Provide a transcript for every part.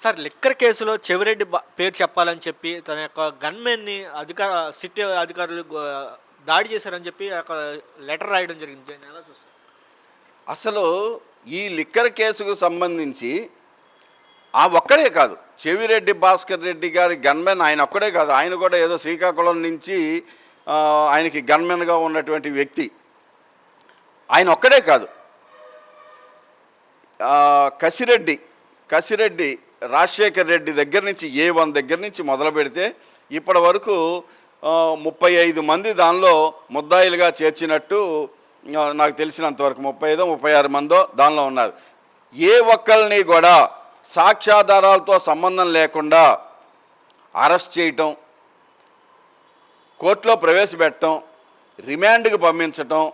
Sir liquor కేసులో చెవిరెడ్డి పేరు చెప్పాలని చెప్పి తన యొక్క గన్‌మెన్‌ని సిటీ అధికారులు దాడి చేశారని చెప్పి ఒక లెటర్ రాయడం జరిగింది. దీన్ని ఎలా చూస్తారు? అసలు ఈ లిక్కర్ కేసుకు సంబంధించి ఆ ఒక్కడే కాదు, చెవిరెడ్డి భాస్కర్ రెడ్డి గారి గన్మెన్ ఆయన ఒక్కడే కాదు, ఆయన కూడా ఏదో శ్రీకాకుళం నుంచి ఆయనకి గన్మెన్గా ఉన్నటువంటి వ్యక్తి. ఆయన ఒక్కడే కాదు, కసిరెడ్డి రాజశేఖర్ రెడ్డి దగ్గర నుంచి A1 దగ్గర నుంచి మొదలు పెడితే ఇప్పటి వరకు 35 మంది దానిలో ముద్దాయిలుగా చేర్చినట్టు నాకు తెలిసినంతవరకు 35-36 మందో దానిలో ఉన్నారు. ఏ ఒక్కరిని కూడా సాక్ష్యాధారాలతో సంబంధం లేకుండా అరెస్ట్ చేయటం, కోర్టులో ప్రవేశపెట్టడం, రిమాండ్కి పంపించటం,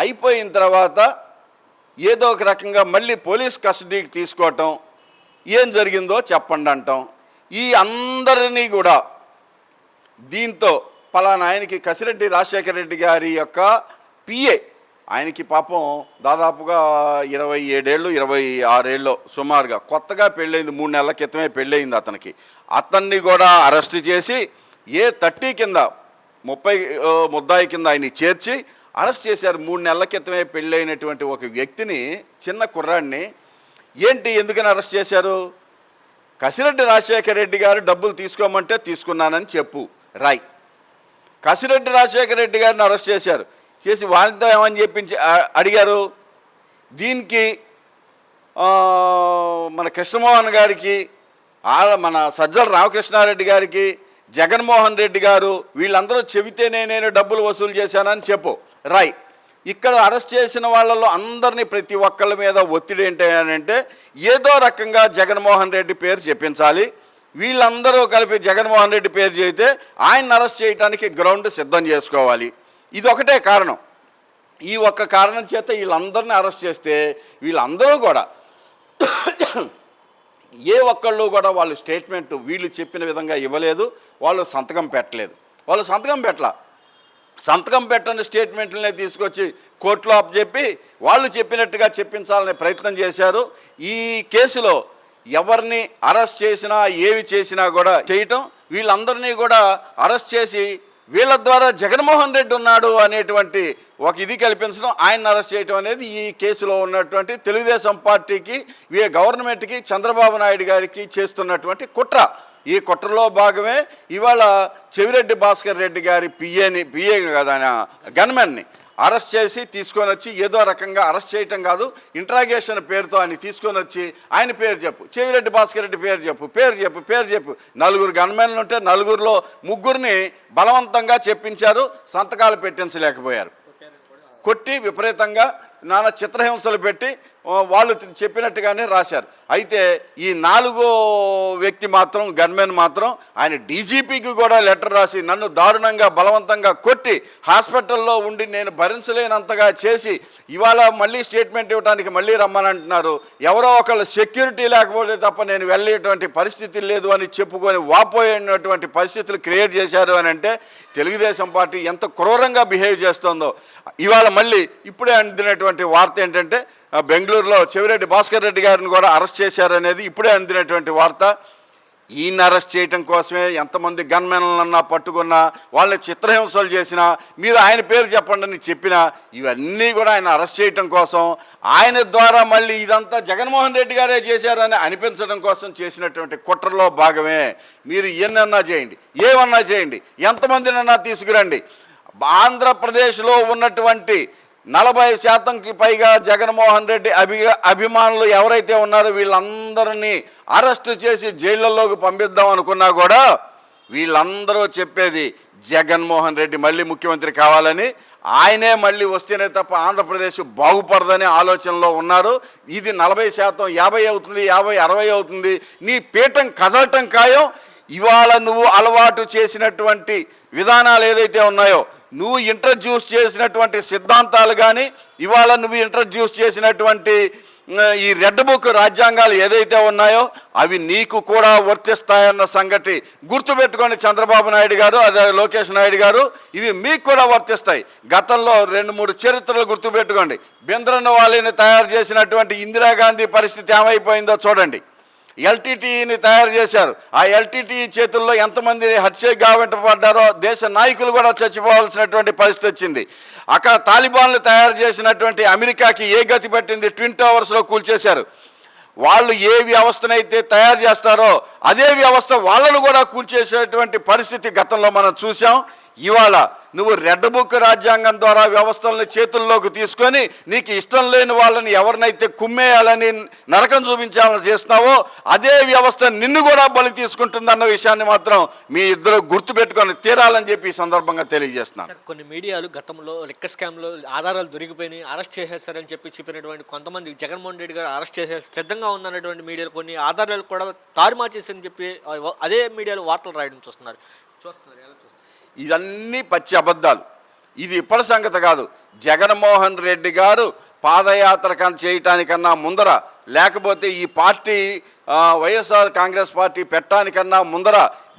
అయిపోయిన తర్వాత ఏదో ఒక రకంగా మళ్ళీ పోలీస్ కస్టడీకి తీసుకోవటం, ఏం జరిగిందో చెప్పండి అంటాం. ఈ అందరినీ కూడా దీంతో పలానా ఆయనకి కసిరెడ్డి రాజశేఖర రెడ్డి గారి యొక్క పిఏ, ఆయనకి పాపం దాదాపుగా 27 ఏళ్ళు 26 ఏళ్ళు సుమారుగా, కొత్తగా పెళ్ళయింది, 3 నెలల క్రితమే పెళ్ళయింది అతనికి. అతన్ని కూడా అరెస్ట్ చేసి A30 కింద 30 ముద్దాయి కింద ఆయన్ని చేర్చి అరెస్ట్ చేశారు. 3 నెలల క్రితమే పెళ్ళైనటువంటి ఒక వ్యక్తిని, చిన్న కుర్రాడిని ఏంటి ఎందుకని అరెస్ట్ చేశారు? కసిరెడ్డి రాజశేఖర రెడ్డి గారు డబ్బులు తీసుకోమంటే తీసుకున్నానని చెప్పు రాయ్. కసిరెడ్డి రాజశేఖర రెడ్డి గారిని అరెస్ట్ చేశారు. చేసి వాళ్ళతో ఏమని చెప్పించి అడిగారు, దీనికి మన కృష్ణమోహన్ గారికి, మన సజ్జల రామకృష్ణారెడ్డి గారికి, జగన్మోహన్ రెడ్డి గారు వీళ్ళందరూ చెబితేనే నేను డబ్బులు వసూలు చేశానని చెప్పు రాయ్. ఇక్కడ అరెస్ట్ చేసిన వాళ్ళలో అందరినీ ప్రతి ఒక్కళ్ళ మీద ఒత్తిడి ఏంటి అని అంటే ఏదో రకంగా జగన్మోహన్ రెడ్డి పేరు చెప్పించాలి. వీళ్ళందరూ కలిపి జగన్మోహన్ రెడ్డి పేరు చెబితే ఆయన అరెస్ట్ చేయడానికి గ్రౌండ్ సిద్ధం చేసుకోవాలి. ఇది ఒకటే కారణం. ఈ ఒక్క కారణం చేత వీళ్ళందరినీ అరెస్ట్ చేస్తే వీళ్ళందరూ కూడా ఏ ఒక్కళ్ళు కూడా వాళ్ళు స్టేట్మెంట్ వీళ్ళు చెప్పిన విధంగా ఇవ్వలేదు, వాళ్ళు సంతకం పెట్టలేదు. వాళ్ళు సంతకం పెట్టని స్టేట్మెంట్లనే తీసుకొచ్చి కోర్టులో అప్పచెప్పి వాళ్ళు చెప్పినట్టుగా చెప్పించాలనే ప్రయత్నం చేశారు. ఈ కేసులో ఎవరిని అరెస్ట్ చేసినా ఏవి చేసినా కూడా చేయటం, వీళ్ళందరినీ కూడా అరెస్ట్ చేసి వీళ్ళ ద్వారా జగన్మోహన్ రెడ్డి ఉన్నాడు అనేటువంటి ఒక ఇది కల్పించడం, ఆయన అరెస్ట్ చేయడం అనేది ఈ కేసులో ఉన్నటువంటి తెలుగుదేశం పార్టీకి, గవర్నమెంట్కి, చంద్రబాబు నాయుడు గారికి చేస్తున్నటువంటి కుట్ర. ఈ కుట్రలో భాగమే ఇవాళ చెవిరెడ్డి భాస్కర్ రెడ్డి గారి పిఏ కదా గన్మెన్ని అరెస్ట్ చేసి తీసుకొని వచ్చి ఏదో రకంగా అరెస్ట్ చేయటం కాదు, ఇంట్రాగేషన్ పేరుతో ఆయన తీసుకొని వచ్చి ఆయన పేరు చెప్పు, చెవిరెడ్డి భాస్కర్ రెడ్డి పేరు చెప్పు 4 గన్మెన్లు ఉంటే 4గురిలో 3గురిని బలవంతంగా చెప్పించారు, సంతకాలు పెట్టించలేకపోయారు. కొట్టి విపరీతంగా నానా చిత్రహింసలు పెట్టి వాళ్ళు చెప్పినట్టుగానే రాశారు. అయితే ఈ 4వ వ్యక్తి మాత్రం, గన్మెన్ మాత్రం ఆయన డీజీపీకి కూడా లెటర్ రాసి నన్ను దారుణంగా బలవంతంగా కొట్టి హాస్పిటల్లో ఉండి నేను భరించలేనంతగా చేసి ఇవాళ మళ్ళీ స్టేట్మెంట్ ఇవ్వడానికి మళ్ళీ రమ్మనంటున్నారు. ఎవరో ఒకళ్ళు సెక్యూరిటీ లేకపోతే తప్ప నేను వెళ్ళేటువంటి పరిస్థితి లేదు అని చెప్పుకొని వాపోయినటువంటి పరిస్థితులు క్రియేట్ చేశారు అని అంటే తెలుగుదేశం పార్టీ ఎంత క్రూరంగా బిహేవ్ చేస్తుందో. ఇవాళ మళ్ళీ ఇప్పుడే అందినటువంటి వార్త ఏంటంటే బెంగళూరులో చెవిరెడ్డి భాస్కర్ రెడ్డి గారిని కూడా అరెస్ట్ చేశారనేది ఇప్పుడే అందినటువంటి వార్త. ఈయన అరెస్ట్ చేయటం కోసమే ఎంతమంది గన్మెన్లన్నా పట్టుకున్నా, వాళ్ళని చిత్రహింసలు చేసినా, మీరు ఆయన పేరు చెప్పండి అని చెప్పినా, ఇవన్నీ కూడా ఆయన అరెస్ట్ చేయటం కోసం, ఆయన ద్వారా మళ్ళీ ఇదంతా జగన్మోహన్ రెడ్డి గారే చేశారని అనిపించడం కోసం చేసినటువంటి కుట్రలో భాగమే. మీరు ఎన్నన్నా చేయండి, ఏమన్నా చేయండి, ఎంతమందినన్నా తీసుకురండి, ఆంధ్రప్రదేశ్లో ఉన్నటువంటి 40% పైగా జగన్మోహన్ రెడ్డి అభిమానులు ఎవరైతే ఉన్నారో వీళ్ళందరినీ అరెస్ట్ చేసి జైళ్ళల్లోకి పంపిద్దాం అనుకున్నా కూడా వీళ్ళందరూ చెప్పేది జగన్మోహన్ రెడ్డి మళ్ళీ ముఖ్యమంత్రి కావాలని, ఆయనే మళ్ళీ వస్తేనే తప్ప ఆంధ్రప్రదేశ్ బాగుపడదనే ఆలోచనలో ఉన్నారు. ఇది 40%, 50 అవుతుంది, 50, 60 అవుతుంది. నీ పీఠం కదలటం ఖాయం. ఇవాళ నువ్వు అలవాటు చేసినటువంటి విధానాలు ఏదైతే ఉన్నాయో, నువ్వు ఇంట్రడ్యూస్ చేసినటువంటి సిద్ధాంతాలు కానీ, ఇవాళ నువ్వు ఇంట్రడ్యూస్ చేసినటువంటి ఈ రెడ్ బుక్ రాజ్యాంగాలు ఏదైతే ఉన్నాయో అవి నీకు కూడా వర్తిస్తాయన్న సంగతి గుర్తుపెట్టుకోండి చంద్రబాబు నాయుడు గారు, అదే లోకేష్ నాయుడు గారు, ఇవి మీకు కూడా వర్తిస్తాయి. గతంలో 2-3 చరిత్రలు గుర్తుపెట్టుకోండి. బింద్రన్న వాళ్ళని తయారు చేసినటువంటి ఇందిరాగాంధీ పరిస్థితి ఏమైపోయిందో చూడండి. ఎల్టీటీని తయారు చేశారు. ఆ ఎల్టీటీ చేతుల్లో ఎంతమంది హత్య గావింపబడ్డారో దేశ నాయకులు కూడా చచ్చిపోవాల్సినటువంటి పరిస్థితి వచ్చింది. అక్కడ తాలిబాన్లు తయారు చేసినటువంటి అమెరికాకి ఏ గతి పట్టింది? ట్విన్ టవర్స్లో కూల్చేశారు. వాళ్ళు ఏ వ్యవస్థనైతే తయారు చేస్తారో అదే వ్యవస్థ వాళ్ళను కూడా కూల్చేసేటువంటి పరిస్థితి గతంలో మనం చూసాం. ఇవాళ నువ్వు రెడ్ బుక్ రాజ్యాంగం ద్వారా వ్యవస్థలను చేతుల్లోకి తీసుకొని నీకు ఇష్టం లేని వాళ్ళని ఎవరినైతే కుమ్మేయాలని నరకం చూపించాలని చేస్తున్నావో అదే వ్యవస్థ నిన్ను కూడా బలి తీసుకుంటుందన్న విషయాన్ని మాత్రం మీ ఇద్దరు గుర్తుపెట్టుకొని తీరాలని చెప్పి ఈ సందర్భంగా తెలియజేస్తున్నాను. కొన్ని మీడియాలు గతంలో లిక్కర్ స్కామ్లో ఆధారాలు దొరికిపోయినాయి, అరెస్ట్ చేసేస్తారని చెప్పినటువంటి కొంతమంది జగన్మోహన్ రెడ్డి గారు అరెస్ట్ చేసే సిద్ధంగా ఉందన్నటువంటి మీడియాలు కొన్ని ఆధారాలు కూడా తారుమార్చేసని చెప్పి అదే మీడియాలో వార్తలు రాయడం చూస్తున్నారు. ఎలా చూస్తున్నారు? ఇవన్నీ పచ్చి అబద్ధాలు. ఇది ఇప్పటి సంగతి కాదు. జగన్మోహన్ రెడ్డి గారు పాదయాత్ర చేయటానికన్నా ముందర, లేకపోతే ఈ పార్టీ వైఎస్ఆర్ కాంగ్రెస్ పార్టీ పెట్టడానికన్నా ముందర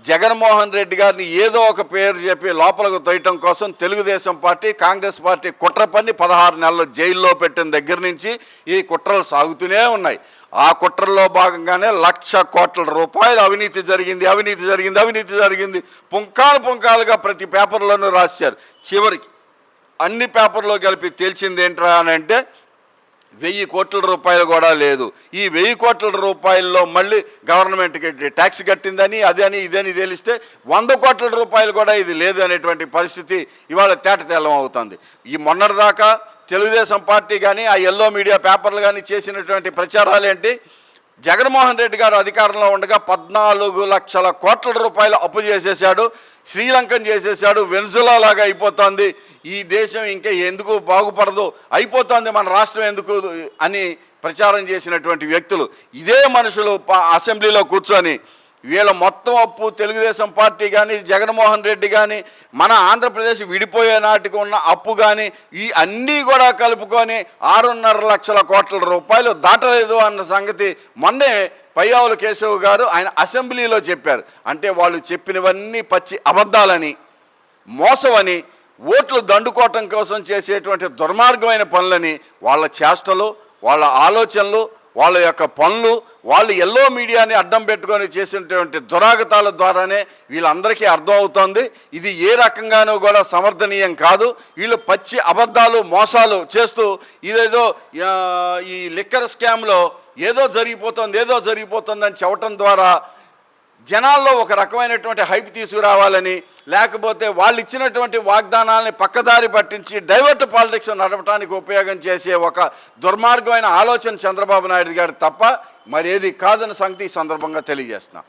జగన్మోహన్ రెడ్డి గారిని ఏదో ఒక పేరు చెప్పి లోపలకు తోయటం కోసం తెలుగుదేశం పార్టీ, కాంగ్రెస్ పార్టీ కుట్ర పన్ని 16 నెలలు జైల్లో పెట్టిన దగ్గర నుంచి ఈ కుట్రలు సాగుతూనే ఉన్నాయి. ఆ కుట్రల్లో భాగంగానే 1,00,000 కోట్ల రూపాయలు అవినీతి జరిగింది పుంకాలుగా ప్రతి పేపర్లోనూ రాశారు. చివరికి అన్ని పేపర్లో కలిపి తేల్చింది ఏంట్రా అని అంటే 1,000 కోట్ల రూపాయలు కూడా లేదు. ఈ 1,000 కోట్ల రూపాయల్లో మళ్ళీ గవర్నమెంట్కి ట్యాక్స్ కట్టిందని అదని ఇదని తేలిస్తే 100 కోట్ల రూపాయలు కూడా ఇది లేదు అనేటువంటి పరిస్థితి ఇవాళ తేటతెల్లం అవుతుంది. ఈ మొన్నటిదాకా తెలుగుదేశం పార్టీ కానీ ఆ ఎల్లో మీడియా పేపర్లు కానీ చేసినటువంటి ప్రచారాలు ఏంటి? జగన్మోహన్ రెడ్డి గారు అధికారంలో ఉండగా 14 లక్షల కోట్ల రూపాయలు అప్పు చేసేసాడు, శ్రీలంకను చేసేసాడు, వెనుజులా లాగా అయిపోతుంది, ఈ దేశం ఇంకా ఎందుకు బాగుపడదు, అయిపోతుంది మన రాష్ట్రం ఎందుకు అని ప్రచారం చేసినటువంటి వ్యక్తులు ఇదే మనుషులు అసెంబ్లీలో కూర్చొని వీళ్ళ మొత్తం అప్పు తెలుగుదేశం పార్టీ కానీ జగన్మోహన్ రెడ్డి కానీ మన ఆంధ్రప్రదేశ్ విడిపోయే నాటికి ఉన్న అప్పు కానీ ఈ అన్నీ కూడా కలుపుకొని 6.5 లక్షల కోట్ల రూపాయలు దాటలేదు అన్న సంగతి మొన్నే పయ్యావుల కేశవ్ గారు ఆయన అసెంబ్లీలో చెప్పారు. అంటే వాళ్ళు చెప్పినవన్నీ పచ్చి అబద్ధాలని, మోసమని, ఓట్లు దండుకోవటం కోసం చేసేటువంటి దుర్మార్గమైన పనులని, వాళ్ళ చేష్టలు, వాళ్ళ ఆలోచనలు, వాళ్ళ యొక్క పనులు, వాళ్ళు ఎల్లో మీడియాని అడ్డం పెట్టుకొని చేసినటువంటి దురాగతాల ద్వారానే వీళ్ళందరికీ అర్థం అవుతోంది. ఇది ఏ రకంగానూ కూడా సమర్థనీయం కాదు. వీళ్ళు పచ్చి అబద్ధాలు, మోసాలు చేస్తూ ఇదేదో ఈ లిక్కర్ స్కామ్లో ఏదో జరిగిపోతుందని చెప్పటం ద్వారా జనాల్లో ఒక రకమైనటువంటి హైప్ తీసుకురావాలని, లేకపోతే వాళ్ళు ఇచ్చినటువంటి వాగ్దానాలని పక్కదారి పట్టించి డైవర్ట్ పాలిటిక్స్ నడపడానికి ఉపయోగం చేసే ఒక దుర్మార్గమైన ఆలోచన చంద్రబాబు నాయుడు గారు తప్ప మరేది కాదన్న సంగతి ఈ సందర్భంగా తెలియజేస్తున్నా.